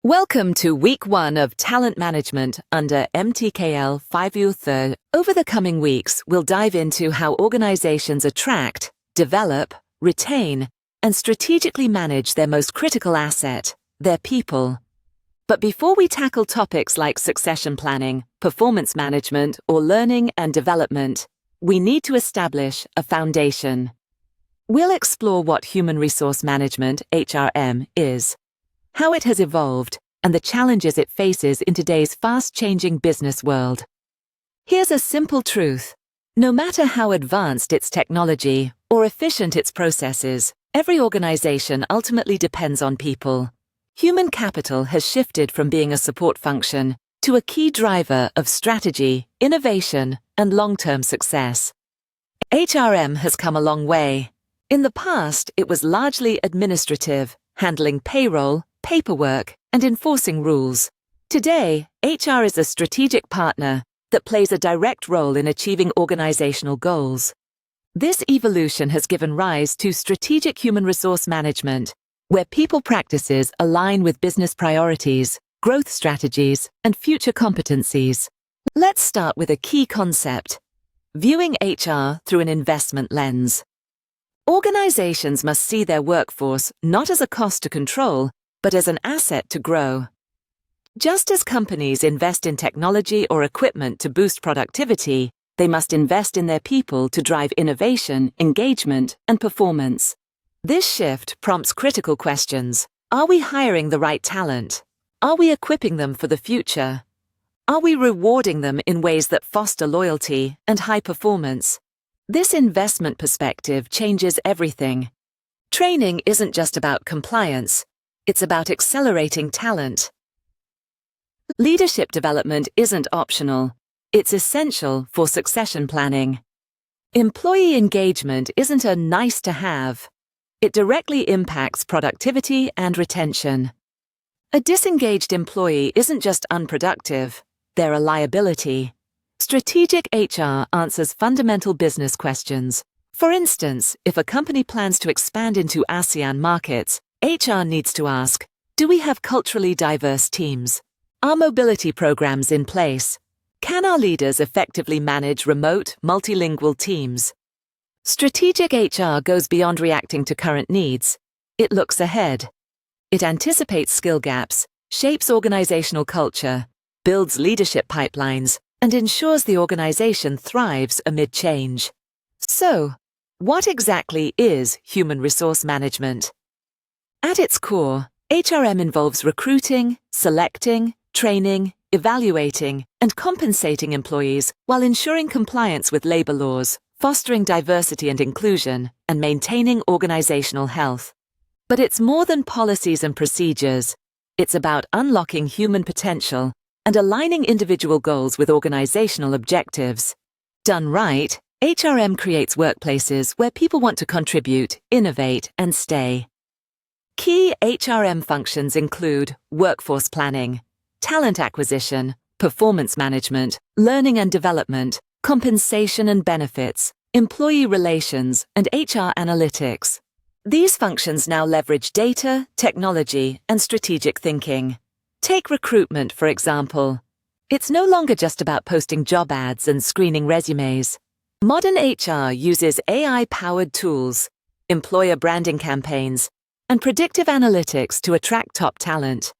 Welcome to Week 1 of Talent Management under MTKL 5U3. Over the coming weeks, we'll dive into how organizations attract, develop, retain, and strategically manage their most critical asset, their people. But before we tackle topics like succession planning, performance management, or learning and development, we need to establish a foundation. We'll explore what human resource management, HRM, is, how it has evolved, and the challenges it faces in today's fast-changing business world. Here's a simple truth. No matter how advanced its technology or efficient its processes, every organization ultimately depends on people. Human capital has shifted from being a support function to a key driver of strategy, innovation, and long-term success. HRM has come a long way. In the past, it was largely administrative, handling payroll, paperwork, and enforcing rules. Today, HR is a strategic partner that plays a direct role in achieving organizational goals. This evolution has given rise to strategic human resource management, where people practices align with business priorities, growth strategies, and future competencies. Let's start with a key concept: viewing HR through an investment lens. Organizations must see their workforce not as a cost to control, but as an asset to grow. Just as companies invest in technology or equipment to boost productivity, they must invest in their people to drive innovation, engagement, and performance. This shift prompts critical questions. Are we hiring the right talent? Are we equipping them for the future? Are we rewarding them in ways that foster loyalty and high performance? This investment perspective changes everything. Training isn't just about compliance. It's about accelerating talent. Leadership development isn't optional. It's essential for succession planning. Employee engagement isn't a nice-to-have. It directly impacts productivity and retention. A disengaged employee isn't just unproductive, they're a liability. Strategic HR answers fundamental business questions. For instance, if a company plans to expand into ASEAN markets, HR needs to ask, do we have culturally diverse teams? Are mobility programs in place? Can our leaders effectively manage remote, multilingual teams? Strategic HR goes beyond reacting to current needs. It looks ahead. It anticipates skill gaps, shapes organizational culture, builds leadership pipelines, and ensures the organization thrives amid change. So, what exactly is human resource management? At its core, HRM involves recruiting, selecting, training, evaluating, and compensating employees while ensuring compliance with labor laws, fostering diversity and inclusion, and maintaining organizational health. But it's more than policies and procedures. It's about unlocking human potential and aligning individual goals with organizational objectives. Done right, HRM creates workplaces where people want to contribute, innovate, and stay. Key HRM functions include workforce planning, talent acquisition, performance management, learning and development, compensation and benefits, employee relations, and HR analytics. These functions now leverage data, technology, and strategic thinking. Take recruitment, for example. It's no longer just about posting job ads and screening resumes. Modern HR uses AI-powered tools, employer branding campaigns, and predictive analytics to attract top talent.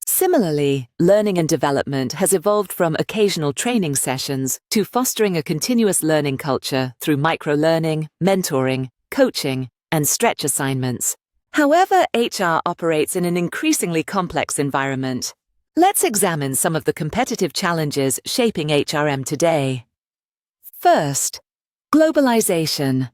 Similarly, learning and development has evolved from occasional training sessions to fostering a continuous learning culture through micro-learning, mentoring, coaching, and stretch assignments. However, HR operates in an increasingly complex environment. Let's examine some of the competitive challenges shaping HRM today. First, globalization.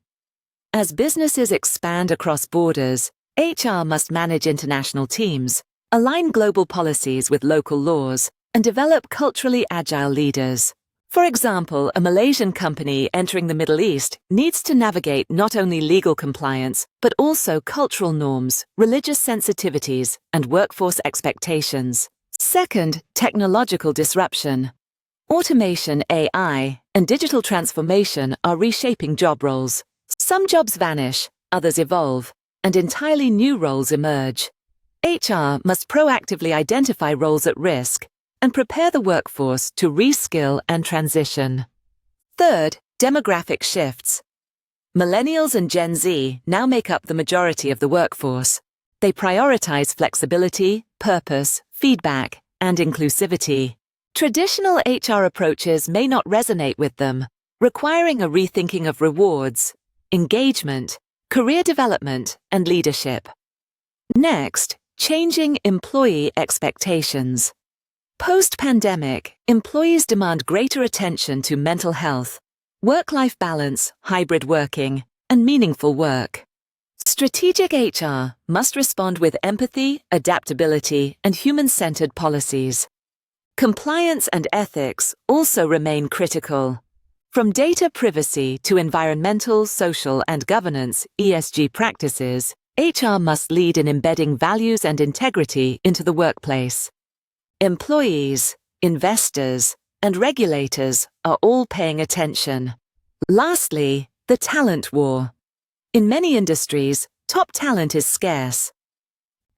As businesses expand across borders, HR must manage international teams, align global policies with local laws, and develop culturally agile leaders. For example, a Malaysian company entering the Middle East needs to navigate not only legal compliance, but also cultural norms, religious sensitivities, and workforce expectations. Second, technological disruption. Automation, AI, and digital transformation are reshaping job roles. Some jobs vanish, others evolve, and entirely new roles emerge. HR must proactively identify roles at risk and prepare the workforce to reskill and transition. Third, demographic shifts. Millennials and Gen Z now make up the majority of the workforce. They prioritize flexibility, purpose, feedback, and inclusivity. Traditional HR approaches may not resonate with them, requiring a rethinking of rewards, engagement, career development, and leadership. Next, changing employee expectations. Post-pandemic, employees demand greater attention to mental health, work-life balance, hybrid working, and meaningful work. Strategic HR must respond with empathy, adaptability, and human-centered policies. Compliance and ethics also remain critical. From data privacy to environmental, social, and governance (ESG) practices, HR must lead in embedding values and integrity into the workplace. Employees, investors, and regulators are all paying attention. Lastly, the talent war. In many industries, top talent is scarce.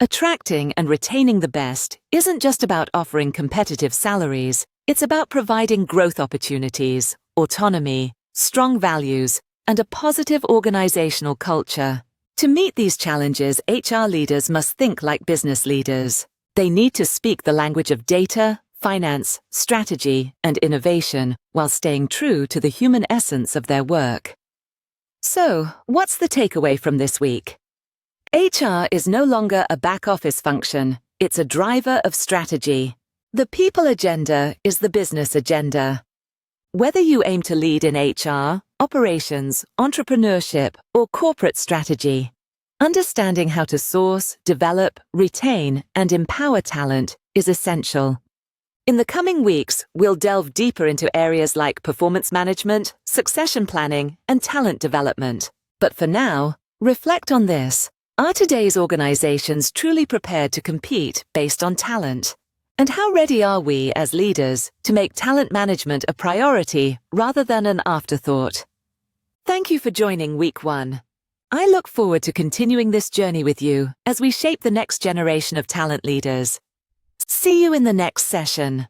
Attracting and retaining the best isn't just about offering competitive salaries, it's about providing growth opportunities, autonomy, strong values, and a positive organizational culture. To meet these challenges, HR leaders must think like business leaders. They need to speak the language of data, finance, strategy, and innovation while staying true to the human essence of their work. So, what's the takeaway from this week? HR is no longer a back-office function, it's a driver of strategy. The people agenda is the business agenda. Whether you aim to lead in HR, operations, entrepreneurship, or corporate strategy, understanding how to source, develop, retain, and empower talent is essential. In the coming weeks, we'll delve deeper into areas like performance management, succession planning, and talent development. But for now, reflect on this. Are today's organizations truly prepared to compete based on talent? And how ready are we as leaders to make talent management a priority rather than an afterthought? Thank you for joining Week 1. I look forward to continuing this journey with you as we shape the next generation of talent leaders. See you in the next session.